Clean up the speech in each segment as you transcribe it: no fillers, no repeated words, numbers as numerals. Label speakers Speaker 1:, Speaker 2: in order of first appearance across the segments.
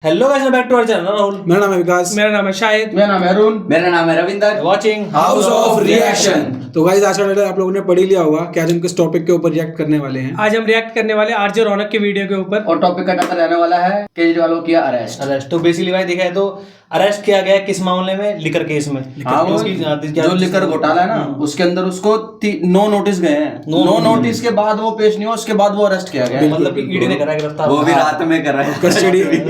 Speaker 1: Hello guys, back to our channel. Rahul,
Speaker 2: मेरा नाम है विकास।
Speaker 3: मेरा नाम है शाहिद।
Speaker 4: मेरा नाम है अरुण। मेरा नाम है Ravinder.
Speaker 1: Watching
Speaker 2: house of reaction. तो गाइस, आज का ट्रेलर आप लोगों ने पढ़ ही लिया होगा कि आज हम किस टॉपिक के ऊपर रिएक्ट करने वाले हैं।
Speaker 3: आज हम रिएक्ट करने वाले आरजे रौनक के वीडियो के ऊपर।
Speaker 4: और टॉपिक का टाइटल रहने वाला है केजरीवाल को किया अरेस्ट।
Speaker 1: तो बेसिकली भाई देखा है तो अरेस्ट किया गया किस मामले में? लिकर केस में।
Speaker 4: हाँ, वो जो लिकर घोटाला है ना, उसके अंदर उसको 9 नोटिस गए हैं। 9 नोटिस के बाद वो पेश नहीं हुआ, उसके बाद वो अरेस्ट किया गया।
Speaker 1: मतलब कि ईडी ने करा गिरफ्तार।
Speaker 4: वो भी रात में कर रहा है।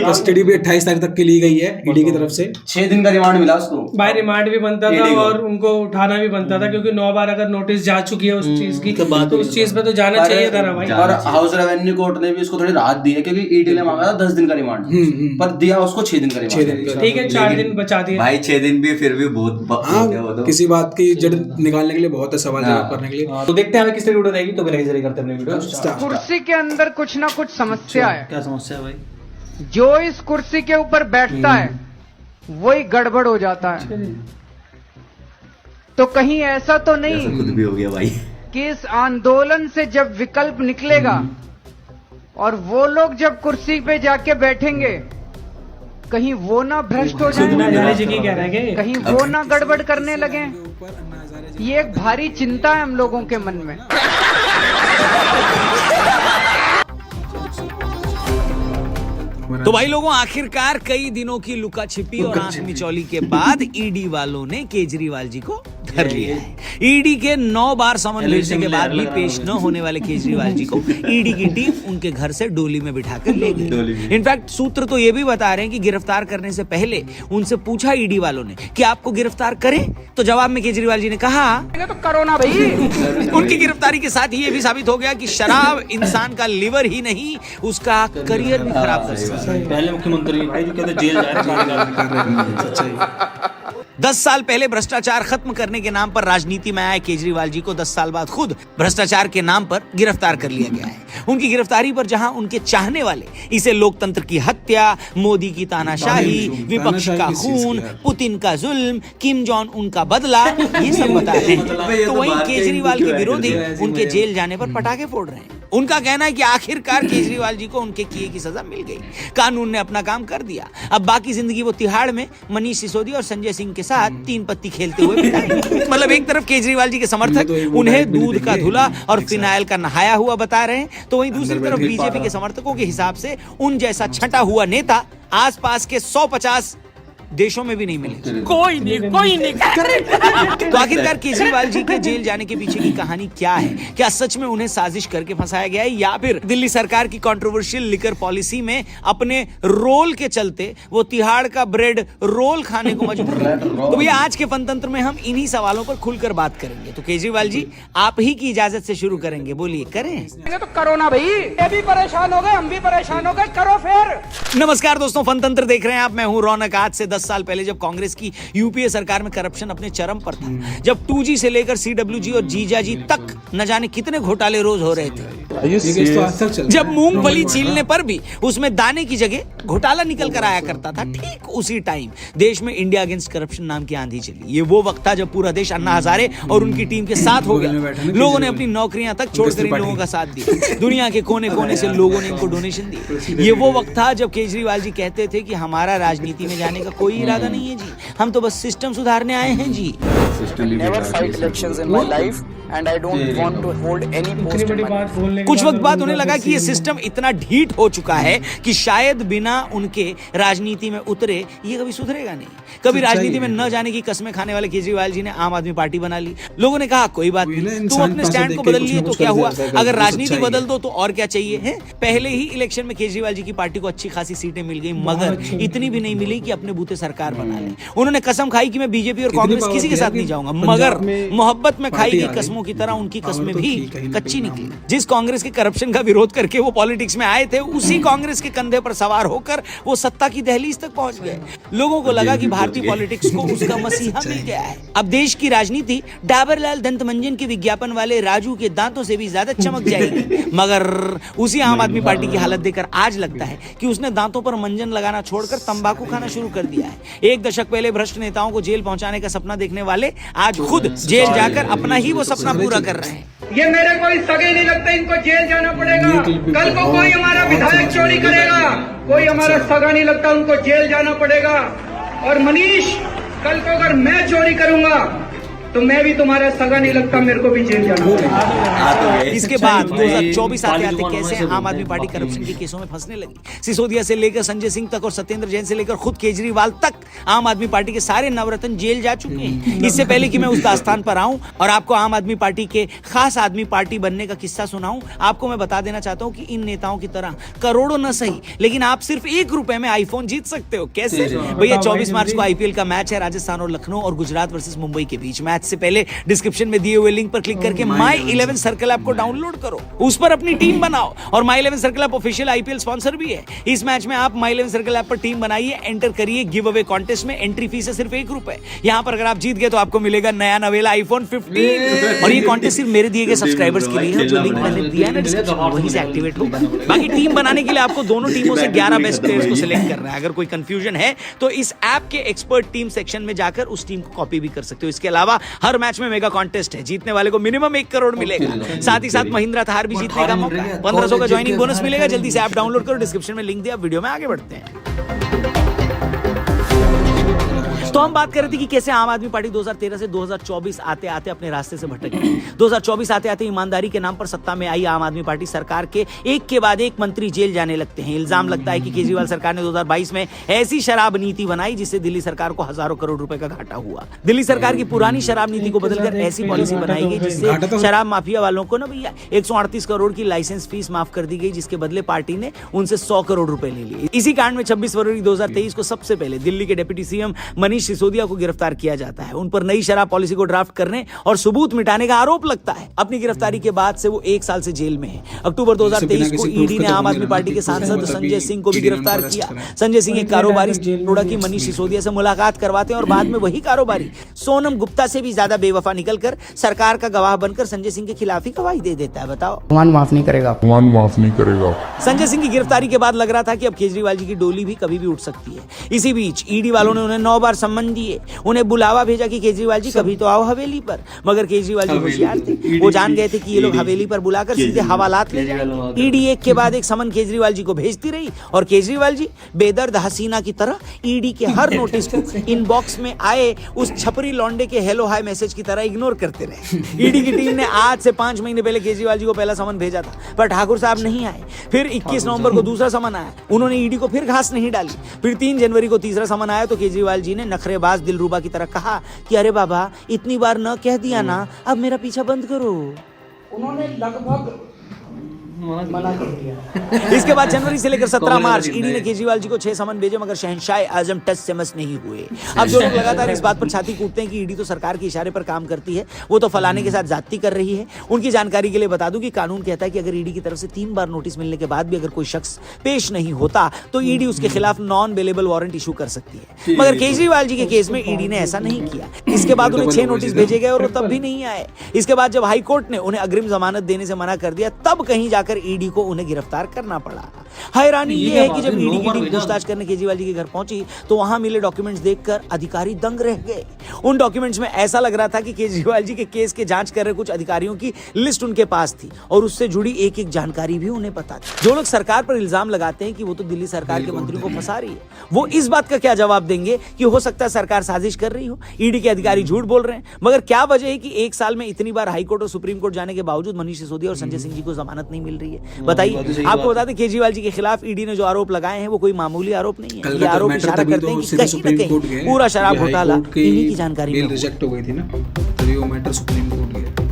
Speaker 2: कस्टडी भी 28 तारीख तक की ली गई है ईडी की तरफ से।
Speaker 4: 6 दिन का रिमांड मिला उसको।
Speaker 3: बाय रिमांड भी बनता था और उनको उठाना भी बनता था, क्योंकि 9 बार अगर नोटिस जा चुकी है उस चीज की तो उस चीज पे तो जाना चाहिए था ना भाई।
Speaker 4: और हाउस रेवेन्यू कोर्ट ने भी उसको थोड़ी राहत दी है, क्योंकि ईडी ने मांगा था 10 दिन का रिमांड, पर दिया उसको 6 दिन का रिमांड।
Speaker 3: ठीक है, 4 दिन बचा दिए
Speaker 5: भाई। 6 दिन भी फिर भी बहुत
Speaker 2: हाँ, किसी बात की जड़ निकालने के लिए बहुत है, सवाल जवाब करने के लिए।
Speaker 1: तो देखते हैं हमें किस तरह वीडियो रहेगी। तो बिना जरिए करते हैं अपनी वीडियो।
Speaker 6: कुर्सी के अंदर कुछ ना कुछ समस्या है।
Speaker 1: क्या समस्या है भाई?
Speaker 6: जो इस कुर्सी के ऊपर बैठता है वही गड़बड़ हो जाता है। तो कहीं ऐसा तो नहीं
Speaker 5: खुद भी हो गया भाई
Speaker 6: कि इस आंदोलन से जब विकल्प निकलेगा और वो लोग जब कुर्सी पे जाके बैठेंगे, कहीं वो ना भ्रष्ट हो जाए,
Speaker 3: कह रहे हैं
Speaker 6: कहीं वो ना गड़बड़ करने लगे। ये एक भारी चिंता है हम लोगों के मन में।
Speaker 7: तो भाई लोगों, आखिरकार कई दिनों की लुका छिपी और आंख मिचौली के बाद ईडी वालों ने केजरीवाल जी को धर लिया है। ईडी के 9 बार समन भेजने के बाद भी पेश न होने वाले केजरीवाल जी को ईडी की टीम उनके घर से डोली में बिठाकर ले गई। इनफैक्ट सूत्र तो ये भी बता रहे हैं कि गिरफ्तार करने से पहले उनसे पूछा ईडी वालों ने कि आपको गिरफ्तार करें, तो जवाब में केजरीवाल जी ने कहा
Speaker 6: तो करो ना भाई।
Speaker 7: उनकी गिरफ्तारी के साथ ही ये भी साबित हो गया कि शराब इंसान का लिवर ही नहीं, उसका करियर भी खराब कर सकता है।
Speaker 1: पहले मुख्यमंत्री भाई जो कहते जेल जा रहे
Speaker 7: 10 साल पहले भ्रष्टाचार खत्म करने के नाम पर राजनीति में आए केजरीवाल जी को 10 साल बाद खुद भ्रष्टाचार के नाम पर गिरफ्तार कर लिया गया है। उनकी गिरफ्तारी पर जहां उनके चाहने वाले इसे लोकतंत्र की हत्या, मोदी की तानाशाही, विपक्ष का खून, पुतिन का जुल्म, किम जॉन उन का बदला, ये सब बता रहे हैं, तो वहीं केजरीवाल के विरोधी उनके जेल जाने पर पटाखे फोड़ रहे हैं। उनका कहना है कि आखिरकार केजरीवाल जी को उनके किए की सजा मिल गई, कानून ने अपना काम कर दिया। अब बाकी जिंदगी वो तिहाड़ में मनीष सिसोदिया और संजय सिंह के साथ 3 पत्ती खेलते हुए बिताएंगे। मतलब एक तरफ केजरीवाल जी के समर्थक उन्हें दूध का धुला और फिनाइल का नहाया हुआ बता रहे हैं, तो वहीं दूसरी तरफ बीजेपी के समर्थकों के हिसाब से उन जैसा छटा हुआ नेता आसपास के 150 देशों में भी नहीं मिले। कोई नहीं। तो आखिरकार केजरीवाल जी के जेल जाने के पीछे की कहानी क्या है? क्या सच में उन्हें साजिश करके फंसाया गया है, या फिर दिल्ली सरकार की कंट्रोवर्शियल लिकर पॉलिसी में अपने रोल के चलते वो तिहाड़ का ब्रेड रोल खाने को मजबूर है? तो भैया आज के फनतंत्र में हम इन्हीं सवालों पर खुलकर बात करेंगे। तो केजरीवाल जी, आप ही की इजाजत से शुरू करेंगे, बोलिए करें।
Speaker 6: तो करो ना भाई। ये भी परेशान हो गए, हम भी परेशान हो गए, करो फिर।
Speaker 7: नमस्कार दोस्तों, फनतंत्र देख रहे हैं आप। मैं हूं रौनक। आज से 10 साल पहले जब कांग्रेस की यूपीए सरकार में करप्शन अपने चरम पर था, जब 2G से लेकर CWG और जीजाजी तक न जाने कितने घोटाले रोज हो रहे थे, जब मूंगफली छीलने पर भी उसमें दाने की जगह घोटाला निकल कर आया करता था, ठीक उसी टाइम देश में इंडिया अगेंस्ट करप्शन नाम की आंधी चली। ये वो वक्त था जब पूरा देश अन्ना हजारे और उनकी टीम के साथ हो गया। लोगों ने अपनी नौकरियां तक छोड़कर इन लोगों का साथ दिया। दुनिया के कोने कोने से लोगों ने इनको डोनेशन दी। ये वो वक्त था जब केजरीवाल जी कहते थे कि हमारा राजनीति में जाने का कोई इरादा नहीं है जी, हम तो बस सिस्टम सुधारने आए हैं जी।
Speaker 8: Never fight elections in my life and I don't want to hold any post in my life.
Speaker 7: कुछ वक्त बाद उन्हें लगा कि ये सिस्टम इतना ढीठ हो चुका है कि शायद बिना उनके राजनीति में उतरे ये कभी सुधरेगा नहीं। कभी राजनीति में न जाने की कस्में खाने वाले केजरीवाल जी ने आम आदमी पार्टी बना ली। लोगों ने कहा कोई बात नहीं, तुम अपने स्टैंड को बदल लिए तो क्या हुआ, अगर राजनीति बदल दो तो और क्या चाहिए है। पहले ही इलेक्शन में केजरीवाल जी की पार्टी को अच्छी खासी सीटें मिल गई, मगर इतनी भी नहीं मिली कि अपने बूते सरकार बना ले। उन्होंने कसम खाई कि मैं बीजेपी और कांग्रेस किसी के साथ नहीं जाऊंगा, मगर मोहब्बत में खाई गई कसमों की तरह उनकी कस्में भी कच्ची निकली। जिस कांग्रेस के करप्शन का विरोध करके वो पॉलिटिक्स में आए थे, उसी कांग्रेस के कंधे पर सवार होकर वो सत्ता की दहलीज तक पहुंच गए। लोगों को लगा कि भारतीय पॉलिटिक्स को उसका मसीहा मिल गया है। अब देश की राजनीति डाबरलाल दंतमंजन के विज्ञापन वाले राजू के दांतों से भी ज्यादा चमक जाएगी। मगर उसी आम आदमी पार्टी की हालत देखकर आज लगता है कि उसने दांतों पर मंजन लगाना छोड़कर तंबाकू खाना शुरू कर दिया है। एक दशक पहले भ्रष्ट नेताओं को जेल पहुंचाने का सपना देखने वाले आज खुद जेल जाकर अपना ही वो सपना अपना पूरा कर रहे हैं।
Speaker 6: ये मेरे कोई सगे नहीं लगते, इनको जेल जाना पड़ेगा। कल को कोई हमारा विधायक चोरी करेगा, कोई हमारा सगा नहीं लगता, उनको जेल जाना पड़ेगा। और मनीष, कल को अगर मैं चोरी करूंगा तो मैं भी तुम्हारा सगा नहीं लगता, मेरे को भी जेल जाना पड़ेगा।
Speaker 7: इसके बाद 2024 आते आते कैसे आम आदमी पार्टी करप्शन के केसों में फंसने लगी। सिसोदिया से लेकर संजय सिंह तक और सत्येंद्र जैन से लेकर खुद केजरीवाल तक आम आदमी पार्टी के सारे नवरत्न जेल जा चुके हैं। इससे पहले कि मैं उस दास्तान पर आऊं और आपको आम आदमी पार्टी के खास आदमी पार्टी बनने का किस्सा सुनाऊं, आपको मैं बता देना चाहता हूं कि इन नेताओं की तरह करोड़ों न सही, लेकिन आप सिर्फ ₹1 में आईफोन जीत सकते हो। कैसे भैया? 24 मार्च को आईपीएल का मैच है, राजस्थान और लखनऊ और गुजरात वर्सेस मुंबई के बीच। मैच से पहले डिस्क्रिप्शन में दिए हुए लिंक पर क्लिक करके माई 11 सर्कल ऐप को डाउनलोड करो, उस पर अपनी टीम बनाओ। और माई 11 circle app official IPL sponsor भी है। इस मैच में आप माई 11 सर्कल ऐप पर टीम बनाइए, एंटर करिए गिव अवे कॉन्टेस्ट में। एंट्री फीस है सिर्फ ₹1। यहाँ पर अगर आप जीत गए तो आपको मिलेगा नया नवेला आईफोन 15। और ये कॉन्टेस्ट सिर्फ मेरे दिए गए सब्सक्राइबर्स के लिए है, जो लिंक मैंने दिया है ना डिस्क्रिप्शन में, वहीं से एक्टिवेट होगा। बाकी टीम बनाने के लिए आपको दोनों टीमों से 11 बेस्ट प्लेयर्स को सिलेक्ट करना है। अगर कोई कंफ्यूजन है तो इस ऐप के एक्सपर्ट टीम सेक्शन में जाकर उस टीम को कॉपी भी कर सकते हो। इसके अलावा हर मैच में मेगा कॉन्टेस्ट है, जीतने वाले को मिनिमम 1 करोड़ मिलेगा। साथ ही साथ महिंद्रा थार भी जीतने का मौका, 1500 का ज्वाइनिंग बोनस मिलेगा। जल्दी से ऐप डाउनलोड करो, डिस्क्रिप्शन में लिंक दिया। वीडियो में आगे बढ़ते हैं। तो हम बात कर रहे थे कि कैसे आम आदमी पार्टी 2013 से 2024 आते आते अपने रास्ते से भटक गई। 2024 आते आते ईमानदारी के नाम पर सत्ता में आई आम आदमी पार्टी सरकार के एक के बाद एक मंत्री जेल जाने लगते हैं। इल्जाम लगता है कि केजरीवाल सरकार ने 2022 में ऐसी शराब नीति बनाई जिससे दिल्ली सरकार को हजारों करोड़ रुपए का घाटा हुआ। दिल्ली सरकार की पुरानी शराब नीति को बदलकर ऐसी पॉलिसी बनाई गई जिससे शराब माफिया वालों को ना भैया 138 करोड़ की लाइसेंस फीस माफ कर दी गई, जिसके बदले पार्टी ने उनसे 100 करोड़ रुपए ले लिए। इसी कांड में 26 फरवरी 2023 को सबसे पहले दिल्ली के डिप्टी सीएम मनीष सिसोदिया को गिरफ्तार किया जाता है। उन पर नई शराब पॉलिसी को ड्राफ्ट करने और सबूत मिटाने का आरोप लगता है। अपनी गिरफ्तारी के बाद से वो 1 साल से जेल में है। अक्टूबर 2023 को ईडी ने आम आदमी पार्टी के सांसद संजय सिंह को भी गिरफ्तार किया। संजय सिंह एक कारोबारी नोएडा की मनीष सिसोदिया से मुलाकात करवाते हैं और बाद में वही कारोबारी सोनम गुप्ता से भी ज्यादा बेवफा निकलकर सरकार का गवाह बनकर संजय सिंह के खिलाफ ही गवाही दे देता है। बताओ,
Speaker 8: भगवान माफ नहीं करेगा।
Speaker 7: संजय सिंह की गिरफ्तारी के बाद लग रहा था कि अब केजरीवाल जी की डोली भी कभी भी उठ सकती है। इसी बीच ईडी वालों ने उन्हें 9 बार सम्मन दिए, उन्हें बुलावा भेजा कि केजरीवाल जी कभी तो आओ हवेली पर। मगर केजरीवाल जी होशियार थे, वो जान गए थे कि ये लोग हवेली पर बुलाकर सीधे हवालात ले जाएंगे। ईडी एक के बाद एक समन केजरीवाल जी को भेजती रही और केजरीवाल जी बेदर्द हसीना की तरह ईडी के हर नोटिस को इनबॉक्स में आए उस छपरी लौंडे के हेलो हाय मैसेज की तरह इग्नोर करते रहे। ईडी की टीम ने आज से 5 महीने पहले केजरीवाल जी को पहला समन भेजा था, पर ठाकुर साहब नहीं आए। फिर 21 नवंबर को दूसरा समन आया, उन्होंने ईडी को फिर घास नहीं डाली। फिर 3 जनवरी को तीसरा समन आया तो केजरीवाल जी ने नखरेबाज दिलरुबा की तरह कहा कि अरे बाबा इतनी बार न कह दिया ना, अब मेरा पीछा बंद करो।
Speaker 3: उन्होंने लगभग मना कर दिया।
Speaker 7: इसके बाद जनवरी से लेकर 17 मार्च ईडी ने केजरीवाल जी को 6 समन भेजे, मगर शहंशाह आजम टच से मस नहीं हुए। अब जो लोग लगातार इस बात पर छाती कूटते हैं कि ईडी तो सरकार के इशारे पर काम करती है, वो तो फलाने के साथ जाती कर रही है, उनकी जानकारी के लिए बता दूं कि कानून कहता है कि अगर ईडी की तरफ से 3 बार नोटिस मिलने के बाद भी अगर कोई शख्स पेश नहीं होता तो ईडी उसके खिलाफ नॉन बेलेबल वारंट इशू कर सकती है। मगर केजरीवाल जी के केस में ईडी ने ऐसा नहीं किया। इसके बाद उन्हें 6 नोटिस भेजे गए और वो तब भी नहीं आए। इसके बाद जब हाईकोर्ट ने उन्हें अग्रिम जमानत देने से मना कर दिया, तब कहीं जाकर ईडी को उन्हें गिरफ्तार करना पड़ा। हैरानी यह है कि जब ईडी की टीम पूछताछ करने केजरीवाल जी के घर पहुंची तो वहां मिले डॉक्यूमेंट्स देखकर अधिकारी दंग रह गए। उन डॉक्यूमेंट्स में ऐसा लग रहा था कि केजरीवाल जी के केस के जांच कर रहे कुछ अधिकारियों की लिस्ट उनके पास थी और उससे जुड़ी एक एक जानकारी भी उन्हें पता थी। जो लोग सरकार पर इल्जाम लगाते हैं कि वो तो दिल्ली सरकार के मंत्रियों को फंसा रही है, वो इस बात का क्या जवाब देंगे कि हो सकता है सरकार साजिश कर रही हो, ईडी के अधिकारी झूठ बोल रहे हैं। मगर क्या वजह है कि 1 साल में इतनी बार हाईकोर्ट और सुप्रीम कोर्ट जाने के बावजूद मनीष सिसोदिया और संजय सिंह जी को जमानत नहीं मिल रही है? बताइए। आपको बता दें केजरीवाल जी के खिलाफ ईडी ने जो आरोप लगाए हैं वो कोई मामूली आरोप नहीं है। ये आरोप इशारा करते हैं कि कहीं न कहीं पूरा शराब घोटाला इन्हीं की जानकारी में
Speaker 2: रिजेक्ट हो गई थी ना, तभी वो मैटर सुप्रीम कोर्ट गया।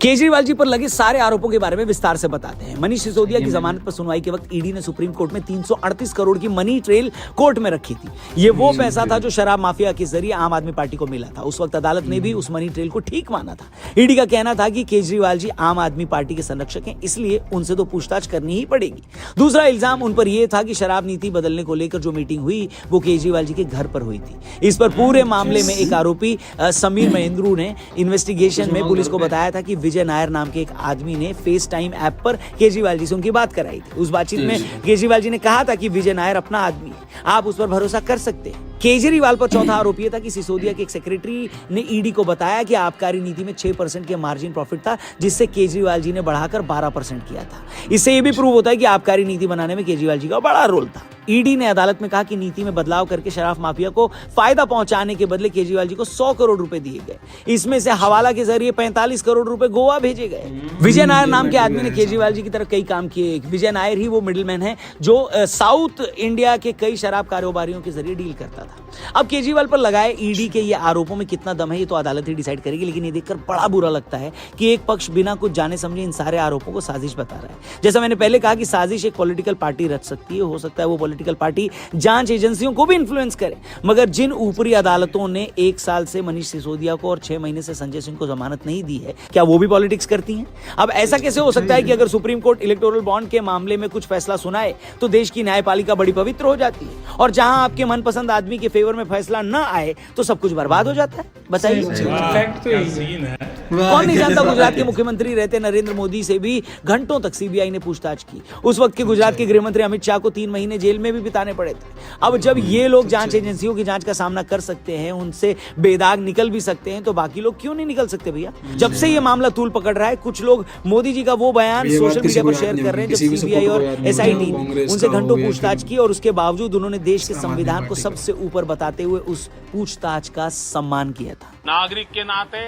Speaker 7: केजरीवाल जी पर लगे सारे आरोपों के बारे में विस्तार से बताते हैं। मनीष सिसोदिया की जमानत पर सुनवाई के वक्त ईडी ने सुप्रीम कोर्ट में 338 करोड़ की मनी ट्रेल कोर्ट में रखी थी। ये वो पैसा था जो शराब माफिया के जरिए आम आदमी पार्टी को मिला था। उस वक्त अदालत ने भी उस मनी ट्रेल को ठीक माना था। ईडी का कहना था कि केजरीवाल जी आम आदमी पार्टी के संरक्षक हैं, इसलिए उनसे तो पूछताछ करनी ही पड़ेगी। दूसरा इल्जाम उन पर यह था कि शराब नीति बदलने को लेकर जो मीटिंग हुई वो केजरीवाल जी के घर पर हुई थी। इस पर पूरे मामले में एक आरोपी समीर महेंद्रू ने इन्वेस्टिगेशन में पुलिस को बताया था कि विजय नायर नाम के एक आदमी ने फेस टाइम ऐप पर केजरीवाल जी से उनकी बात कराई थी। उस बातचीत में केजरीवाल जी ने कहा था कि विजय नायर अपना आदमी है, आप उस पर भरोसा कर सकते हैं। केजरीवाल पर चौथा आरोप यह था कि सिसोदिया के एक सेक्रेटरी ने ईडी को बताया कि आबकारी नीति में 6% के मार्जिन प्रॉफिट था, जिससे केजरीवाल जी ने बढ़ाकर 12% किया था। इससे यह भी प्रूव होता है कि आबकारी नीति बनाने में केजरीवाल जी का बड़ा रोल था। ईडी ने अदालत में कहा कि नीति में बदलाव करके शराब माफिया को फायदा पहुंचाने के बदले केजरीवाल जी को 100 करोड़ रुपए दिए गए। इसमें से हवाला के जरिए 45 करोड़ रुपए गोवा भेजे गए। विजय नायर नाम के आदमी ने केजरीवाल जी की तरफ कई काम किए। विजय नायर ही वो मिडिलमैन है जो साउथ इंडिया के कई शराब कारोबारियों के जरिए डील करता था। अब केजरीवाल पर लगाए ईडी के ये आरोपों में कितना दम है ये तो अदालत ही डिसाइड करेगी, लेकिन ये देखकर बड़ा बुरा लगता है कि एक पक्ष बिना कुछ जाने समझे इन सारे आरोपों को साजिश बता रहा है। जैसा मैंने पहले कहा कि साजिश एक पॉलिटिकल पार्टी रच सकती है, हो सकता है वो पॉलिटिकल पार्टी जांच एजेंसियों को भी इन्फ्लुएंस करे, मगर जिन ऊपरी अदालतों ने 1 साल से मनीष सिसोदिया को और 6 महीने से संजय सिंह को जमानत नहीं दी है, क्या वो भी पॉलिटिक्स करती हैं? अब ऐसा कैसे हो सकता है कि अगर सुप्रीम कोर्ट इलेक्टोरल बॉन्ड के मामले में कुछ फैसला सुनाए तो देश की न्यायपालिका बड़ी पवित्र हो जाती है, और जहां आपके मनपसंद आदमी के फेवर में फैसला न आए तो सब कुछ बर्बाद हो जाता है? बताइए।
Speaker 3: फैक्ट तो यही है।
Speaker 7: कौन नहीं जानता गुजरात के मुख्यमंत्री रहते नरेंद्र मोदी से भी घंटों तक सीबीआई ने पूछताछ की। उस वक्त के गुजरात के गृहमंत्री अमित शाह को 3 महीने जेल में भी बिताने पड़े थे। अब जब ये लोग जांच एजेंसियों की जांच का सामना कर सकते हैं, उनसे बेदाग निकल भी सकते हैं, तो बाकी लोग क्यों नहीं निकल सकते भैया? जब से ये मामला तूल पकड़ रहा है, कुछ लोग मोदी जी का वो बयान सोशल मीडिया पर शेयर कर रहे हैं जब सीबीआई और एसआईटी ने उनसे घंटों पूछताछ की, और उसके बावजूद उन्होंने देश के संविधान को सबसे ऊपर बताते हुए उस पूछताछ का सम्मान किया था।
Speaker 9: नागरिक के नाते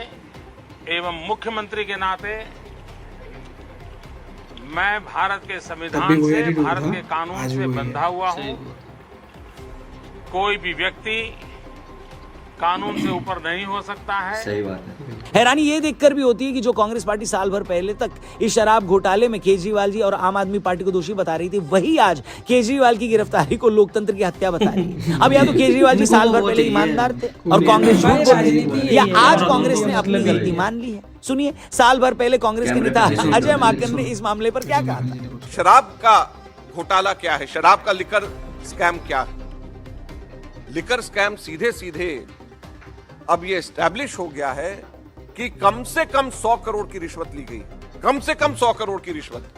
Speaker 9: एवं मुख्यमंत्री के नाते मैं भारत के संविधान से, भारत के कानून से बंधा हुआ हूं। कोई भी व्यक्ति कानून से ऊपर नहीं हो सकता है।
Speaker 5: सही बात है।
Speaker 7: हैरानी ये देखकर भी होती है कि जो कांग्रेस पार्टी साल भर पहले तक इस शराब घोटाले में केजरीवाल जी और आम आदमी पार्टी को दोषी बता रही थी, वही आज केजरीवाल की गिरफ्तारी को लोकतंत्र की हत्या बता रही है। अब या तो केजरीवाल जी साल भर पहले ईमानदार थे और कांग्रेस झूठ बोल रही थी, या आज कांग्रेस ने अपनी गलती मान ली है। सुनिए, साल भर पहले कांग्रेस के नेता अजय माकन ने इस मामले पर क्या कहा।
Speaker 10: शराब का घोटाला क्या है, शराब का लिकर स्कैम क्या है? लिकर स्कैम सीधे सीधे अब ये एस्टैब्लिश हो गया है कि कम से कम 100 करोड़ की रिश्वत ली गई, कम से कम 100 करोड़ की रिश्वत।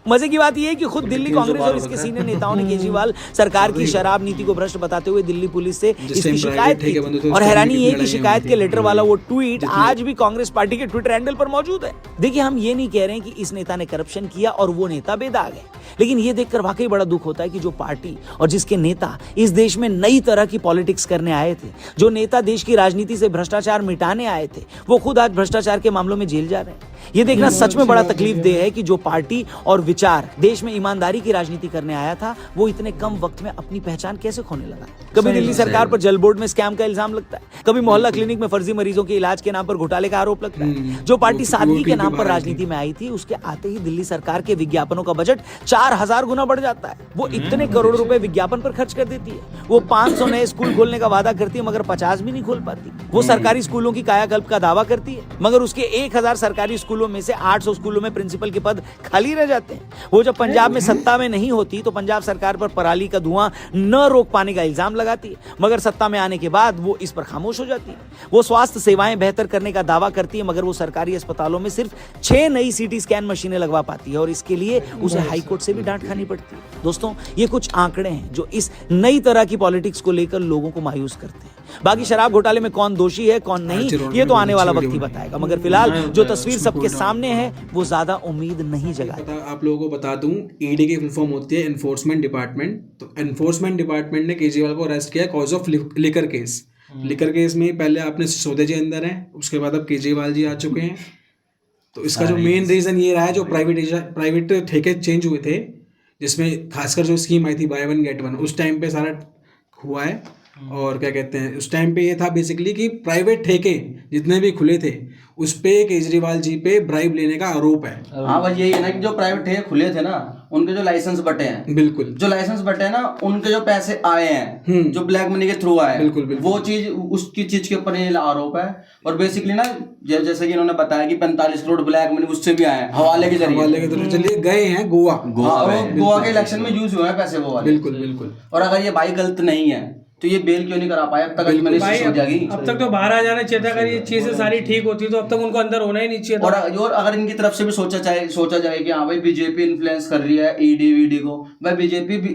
Speaker 7: मजे की बात यह है कि खुद दिल्ली कांग्रेस और इसके सीनियर नेताओं ने केजरीवाल सरकार की शराब नीति को भ्रष्ट बताते हुए दिल्ली पुलिस से इसकी शिकायत की, और हैरानी ये है कि शिकायत के लेटर वाला वो ट्वीट आज भी कांग्रेस पार्टी के ट्विटर हैंडल पर मौजूद है। देखिए, हम ये नहीं कह रहे हैं कि इस नेता ने करप्शन किया और वो नेता बेदाग है, लेकिन ये देखकर वाकई बड़ा दुख होता है कि जो पार्टी और जिसके नेता इस देश में नई तरह की पॉलिटिक्स करने आए थे, जो नेता देश की राजनीति से भ्रष्टाचार मिटाने आए थे, वो खुद आज भ्रष्टाचार के मामलों में जेल जा रहे हैं। ये देखना सच में बड़ा तकलीफ देह है कि जो पार्टी और विचार देश में ईमानदारी की राजनीति करने आया था, वो इतने कम वक्त में अपनी पहचान कैसे खोने लगा। कभी दिल्ली सरकार पर जल बोर्ड में स्कैम का इल्जाम लगता है, कभी मोहल्ला क्लिनिक में फर्जी मरीजों के इलाज के नाम पर घोटाले का आरोप लगता है। जो पार्टी सादगी के नाम पर राजनीति में आई थी, उसके आते ही दिल्ली सरकार के विज्ञापनों का बजट 4000 गुना बढ़ जाता है। वो इतने करोड़ रुपए विज्ञापन पर खर्च कर देती है। वो 500 नए स्कूल खोलने का वादा करती है, मगर 50 भी नहीं खोल पाती। वो सरकारी स्कूलों की कायाकल्प का दावा करती है, मगर उसके 1000 सरकारी स्कूलों में से 800 स्कूलों में प्रिंसिपल के पद खाली रह जाते हैं। वो जब पंजाब में सत्ता में नहीं होती तो पंजाब सरकार पर पराली का धुआं न रोक पाने का इल्जाम लगाती है, मगर सत्ता में आने के बाद वो इस पर खामोश हो जाती है। वो स्वास्थ्य सेवाएं बेहतर करने का दावा करती है, मगर वो सरकारी अस्पतालों में सिर्फ 6 नई सीटी स्कैन मशीनें लगवा पाती है, और इसके लिए उसे हाईकोर्ट से भी डांट खानी पड़ती है। दोस्तों, ये कुछ आंकड़े हैं जो इस नई तरह की पॉलिटिक्स को लेकर लोगों को मायूस करते हैं। बाकी शराब घोटाले में कौन दोषी है कौन नहीं, ये तो आने वाला वक्त ही बताएगा, मगर फिलहाल जो तस्वीर सबके सामने है वो ज्यादा उम्मीद नहीं जगाती।
Speaker 2: आप लोगों को बता दूं, ईडी की फुल फॉर्म होती है एनफोर्समेंट डिपार्टमेंट। तो एनफोर्समेंट डिपार्टमेंट ने केजरीवाल को अरेस्ट किया cause of liquor case. Liquor case में पहले आपने सिसोदिया जी अंदर हैं, उसके बाद अब केजरीवाल जी आ चुके हैं। तो इसका जो मेन रीजन ये रहा है, जो प्राइवेट ठेके चेंज हुए थे, जिसमें खासकर जो स्कीम आई थी बाय वन गेट वन, उस टाइम पे सारा हुआ है। और क्या कहते हैं, उस टाइम पे ये था बेसिकली कि प्राइवेट ठेके जितने भी खुले थे उस पे केजरीवाल जी पे ब्राइब लेने का आरोप है।
Speaker 4: हाँ, बस यही है ना कि जो प्राइवेट ठेके खुले थे ना, उनके जो लाइसेंस बटे हैं,
Speaker 2: बिल्कुल जो
Speaker 4: लाइसेंस बटे हैं ना, उनके जो पैसे आए हैं, जो ब्लैक मनी के थ्रू आए, बिल्कुल वो चीज, उसकी चीज के ऊपर ये आरोप है। और बेसिकली ना, जैसे कि इन्होंने बताया कि 45 करोड़ ब्लैक मनी उससे भी आए हैं, हवाले के जरिए
Speaker 2: चलिए गए हैं गोवा
Speaker 4: के इलेक्शन में यूज हुए हैं पैसे वो वाले।
Speaker 2: बिल्कुल।
Speaker 4: और अगर ये भाई गलत नहीं है तो ये बेल क्यों नहीं करा पाया अब तक?
Speaker 3: अब तक तो बाहर आ जाना चाहिए था। अगर ये चीजें सारी ठीक होती तो अब तक उनको अंदर होना ही नहीं चाहिए था।
Speaker 4: और अगर इनकी तरफ से भी सोचा जाए कि हाँ भाई बीजेपी इन्फ्लुएंस कर रही है ईडी वीडी को, भाई बीजेपी भी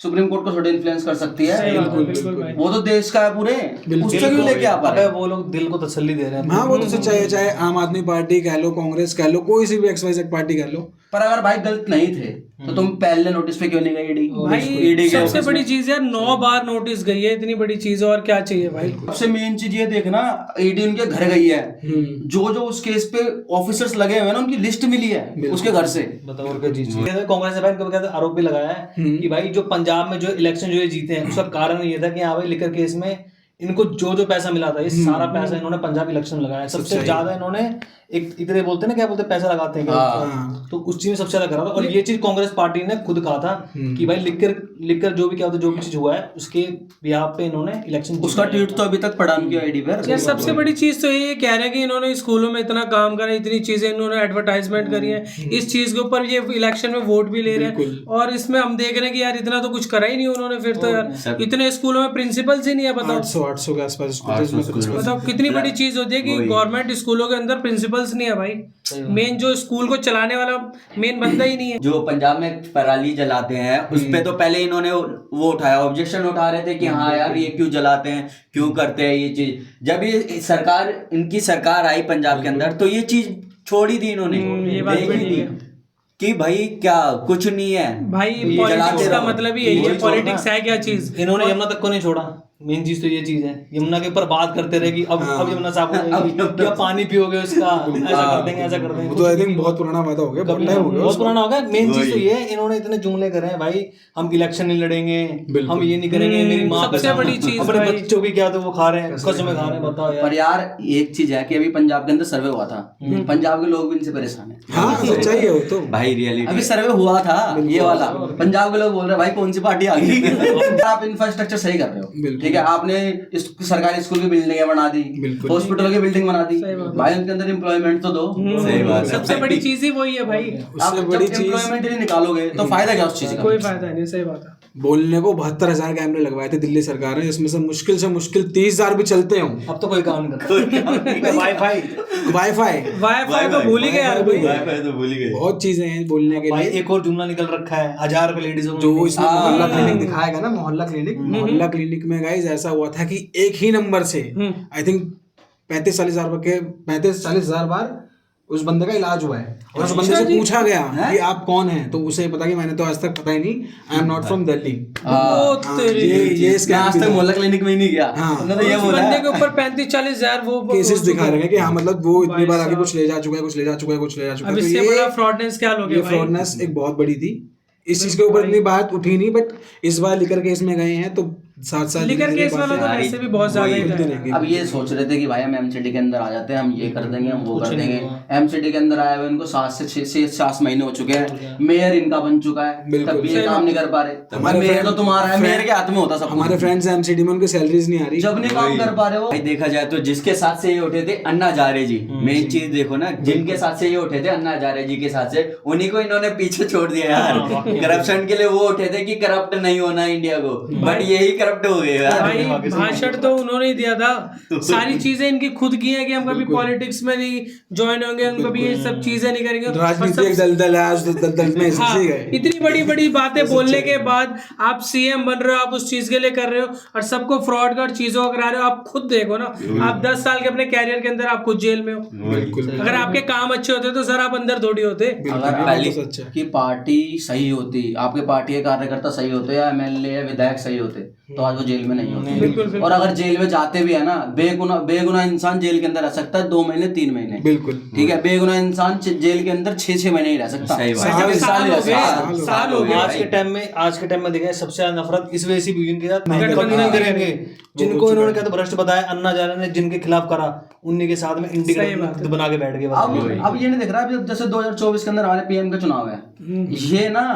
Speaker 4: सुप्रीम कोर्ट को थोड़ी इन्फ्लुएंस कर सकती है।
Speaker 3: बिल्कुल भाई।
Speaker 4: वो तो देश का है पूरे, उससे क्यों लेके आ पा रहे?
Speaker 11: वो लोग दिल को तसल्ली दे रहे हैं।
Speaker 2: हाँ वो तो सच्चाई है, चाहे आम आदमी पार्टी कह लो, कांग्रेस कह लो, कोई सी भी XYZ पार्टी कह लो।
Speaker 4: पर अगर भाई गलत नहीं थे तो तुम पहले नोटिस पे क्यों नहीं गए ईडी?
Speaker 3: भाई सबसे बड़ी चीज है 9 बार नोटिस गई है, इतनी बड़ी चीज और क्या चाहिए भाई?
Speaker 4: सबसे मेन चीज ये देखना, ईडी उनके घर गई है, जो जो उस केस पे ऑफिसर्स लगे हुए हैं ना उनकी लिस्ट मिली है उसके घर से।
Speaker 11: बताओ और क्या चीज। कांग्रेस ने भाई इनको कहते आरोप भी लगाया है कि भाई जो पंजाब में जो इलेक्शन जो ये जीते हैं उसका कारण ये था कि हाँ भाई लिकर केस में इनको जो जो पैसा मिला था ये सारा पैसा इन्होंने पंजाब इलेक्शन में लगाया। सबसे ज्यादा इन्होंने एक इतने बोलते हैं ना, क्या बोलते हैं, पैसा लगाते हैं क्या? तो उस चीज में सबसे ज्यादा करा था। और ये चीज कांग्रेस पार्टी ने खुद कहा था कि भाई लिखकर जो भी क्या होता है, जो भी चीज हुआ है उसके बिहाफ पे इन्होंने इलेक्शन,
Speaker 4: उसका ट्वीट तो अभी तक पड़ा नहीं ईडी पर।
Speaker 3: यार सबसे बड़ी चीज तो ये कह रहे हैं कि इन्होंने स्कूलों में इतना काम करा, इतनी चीजें इन्होंने एडवर्टाइजमेंट करी है, इस चीज के ऊपर ये इलेक्शन में वोट भी ले रहे हैं, और इसमें हम देख रहे हैं कि यार इतना तो कुछ करा ही नहीं उन्होंने। फिर तो यार इतने स्कूलों में प्रिंसिपल्स ही नहीं है, बताओ
Speaker 2: 800 के आसपास।
Speaker 3: बताओ कितनी बड़ी चीज होती है कि गवर्नमेंट स्कूलों के अंदर प्रिंसिपल्स नहीं है भाई, मेन जो स्कूल को चलाने वाला मेन बंदा ही नहीं है।
Speaker 5: जो पंजाब में पराली जलाते हैं उस पे तो पहले इन्होंने वो उठाया, ऑब्जेक्शन उठा रहे थे कि हाँ यार ये क्यों जलाते हैं, क्यों करते हैं ये चीज। जब ये सरकार, इनकी सरकार आई पंजाब के अंदर तो ये चीज छोड़ ही दी इन्होंने, देखी थी कि भाई क्या कुछ नहीं है
Speaker 3: भाई। पॉलिटिक्स का मतलब ही यही है, पॉलिटिक्स है क्या चीज।
Speaker 11: इन्होंने यमुना तक को नहीं छोड़ा। मेन चीज तो ये चीज है, यमुना के ऊपर बात करते रहे कि अब यमुना साफ हो जाएगी, क्या पानी पियोगे उसका, ऐसा कर देंगे, ऐसा कर देंगे।
Speaker 2: वो तो आई थिंक बहुत पुराना वादा हो गया,
Speaker 11: बहुत पुराना हो गया। मेन चीज तो ये है, इन्होंने इतने जुमले करे हैं भाई, हम इलेक्शन नहीं लड़ेंगे, हम ये नहीं करेंगे, मेरी माँ
Speaker 3: सबसे बड़ी चीज
Speaker 11: अपने बच्चों की क्या तो वो खा रहे हैं, कसमें खा रहे हैं। बताओ यार।
Speaker 4: पर यार एक चीज है कि अभी पंजाब के अंदर सर्वे हुआ था, पंजाब के लोग भी इनसे परेशान है।
Speaker 2: हाँ सच्चाई है वो तो
Speaker 5: भाई, रियलिटी
Speaker 4: अभी सर्वे हुआ था ये वाला, पंजाब के लोग बोल रहे हैं भाई कौन सी पार्टी आ गई। आप इंफ्रास्ट्रक्चर सही कर रहे हो, ठीक है, आपने सरकारी स्कूल की बिल्डिंग बना दी, हॉस्पिटल की बिल्डिंग बना दी, भाई उनके अंदर एम्प्लॉयमेंट तो दो।
Speaker 5: सही बात है।
Speaker 3: सबसे बड़ी चीज ही वही है भाई।
Speaker 4: आप जब एम्प्लॉयमेंट ही निकालोगे तो फायदा क्या उस चीज का?
Speaker 3: कोई फायदा नहीं। सही बात है।
Speaker 2: बोलने को 72,000 कैमरे लगवाए थे दिल्ली सरकार ने, जिसमें से मुश्किल 30,000 भी चलते हो।
Speaker 11: अब तो कोई काम नहीं।
Speaker 2: वाईफाई
Speaker 3: तो भूल ही गए यार,
Speaker 2: बहुत चीजें हैं बोलने के लिए।
Speaker 11: एक और जुमला निकल रखा है, 1000 रुपए लेडीजों
Speaker 2: जो इसमें मोहल्ला क्लिनिक दिखाएगा ना, मोहल्ला क्लिनिक में गाइस ऐसा हुआ था कि एक ही नंबर से आई थिंक 35-40,000 बार उस बंदे का इलाज हुआ है। और उस बंदे से पूछा गया कि आप कौन हैं, तो उसे पता कि मैंने तो आज तक पता ही नहीं, I am not from Delhi.
Speaker 4: ये स्कैम आज तक मोहल्ला क्लिनिक में ही नहीं गया।
Speaker 3: तो ये बंदे के ऊपर 35-40,000 वो
Speaker 2: केसेस दिखा रहे हैं कि हाँ मतलब वो इतनी बार आगे कुछ ले जा चुका है।
Speaker 3: अब इससे बड़ा फ्रॉडनेस क्या लोगे भाई?
Speaker 2: फ्रॉडनेस एक बहुत बड़ी थी, इस चीज के ऊपर इतनी बात उठी नहीं, बट इस बार लिकर केस में गए हैं तो 7
Speaker 3: लिकर केस वाला तो ऐसे भी बहुत ज्यादा ही था।
Speaker 4: अब ये सोच रहे थे कि भाई हम एमसीडी के अंदर आ जाते हैं, हम ये कर देंगे, हम वो कर देंगे। एमसीडी के अंदर आए हुए इनको 7 महीने हो चुके हैं, मेयर इनका बन चुका है, तब भी ये काम नहीं कर पा रहे। मेयर तो तुम्हारा है, मेयर के हाथ में होता सब।
Speaker 2: हमारे फ्रेंड्स एमसीडी में उनकी सैलरीज नहीं आ रही,
Speaker 4: जब नहीं काम कर पा रहे हो।
Speaker 5: भाई देखा जाए तो जिसके साथ से ये उठे थे अन्ना हजारे जी, मेन चीज देखो ना, जिनके साथ से ये उठे थे अन्ना हजारे जी के साथ से, उन्हीं को इन्होंने पीछे छोड़ दिया यार। करप्शन के लिए वो उठे थे कि करप्ट नहीं होना इंडिया को, बट यही करप्ट हो गए यार।
Speaker 3: भाषण तो उन्होंने ही दिया था, सारी चीजें इनकी खुद की है कि हम कभी पॉलिटिक्स में नहीं ज्वाइन होंगे, हम कभी ये सब चीजें नहीं करेंगे।
Speaker 2: राजनीतिक दलदल है, उस दलदल में
Speaker 3: इतनी बड़ी बड़ी बातें बोलने के बाद आप सीएम बन रहे हो, आप उस चीज के लिए कर रहे हो और सबको फ्रॉड कर चीजों को करा रहे हो। आप खुद देखो ना, आप 10 साल के अपने कैरियर के अंदर आप खुद जेल में हो। अगर आपके काम अच्छे होते तो सर आप अंदर थोड़ी होते।
Speaker 4: अगर की पार्टी सही होती, आपके पार्टी के कार्यकर्ता सही होते या एमएलए या विधायक सही होते तो आज वो जेल में नहीं होते। और अगर जेल में जाते भी है ना, बेगुनाह इंसान जेल के अंदर रह सकता है 2 महीने 3 महीने, बिल्कुल ठीक है। बेगुनाह इंसान जेल के अंदर 6 महीने ही रह सकता।
Speaker 11: साल हो गए। आज के टाइम में देखा सबसे ज्यादा नफरत इस वजह से भी इनके साथ गठबंधन करेंगे, जिनको इन्होंने क्या तो भ्रष्ट बताया, अन्ना हजारे ने जिनके खिलाफ करा, उन्हीं के साथ में इंडिकेटर बना के बैठ गए।
Speaker 4: अब ये नहीं दिख रहा है जैसे 2024 के अंदर हमारे पीएम का चुनाव है, ये ना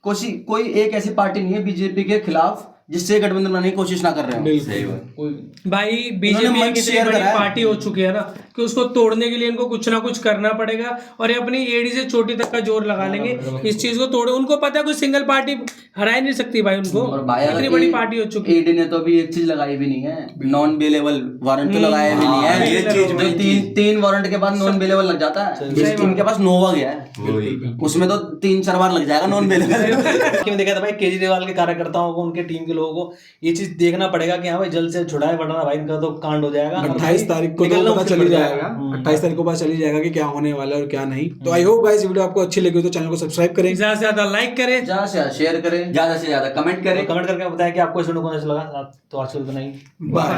Speaker 4: कोई एक ऐसी पार्टी नहीं है बीजेपी के खिलाफ जिससे गठबंधन बनाने की कोशिश ना कर रहे हो।
Speaker 3: भाई बीजेपी एक इतनी बड़ी पार्टी हो चुकी है ना कि उसको तोड़ने के लिए इनको कुछ ना कुछ करना पड़ेगा और ये अपनी एड़ी से चोटी तक का जोर लगा लेंगे इस चीज को तोड़े। उनको पता है कोई सिंगल पार्टी हरा ही नहीं सकती भाई उनको,
Speaker 4: और भाई
Speaker 3: इतनी बड़ी पार्टी हो चुकी है।
Speaker 4: ईडी ने तो अभी एक चीज लगाई भी नहीं है, नॉन बेलेबल वारंट तो लगाया भी नहीं है।
Speaker 5: ये चीज
Speaker 4: जो तीन वारंट के बाद नॉन बेलेबल लग जाता है, इनके पास नोवा गया है, उसमें तो 3-4 बार लग जाएगा नॉन बेलेबल।
Speaker 11: मैं देखा था भाई केजरीवाल के कार्यकर्ताओं को, उनके टीम के लोगों को ये चीज देखना पड़ेगा कि हाँ भाई जल्द से छुड़ाए, वरना भाई इनका तो कांड हो जाएगा।
Speaker 2: 28 तारीख को तो पता चल ही जाएगा, 28 तारीख को पता चल ही जाएगा कि क्या होने वाला है और क्या नहीं। तो आई होप गाइस वीडियो आपको अच्छी लगी हो तो चैनल को सब्सक्राइब करें,
Speaker 3: ज्यादा से ज्यादा लाइक करें,
Speaker 4: ज्यादा से ज्यादा शेयर करें,
Speaker 5: ज्यादा से ज्यादा कमेंट करें,
Speaker 11: कमेंट करके बताएं कि आपको इस वीडियो को कैसा लगा। तो आज के लिए तो नहीं,
Speaker 2: बाय।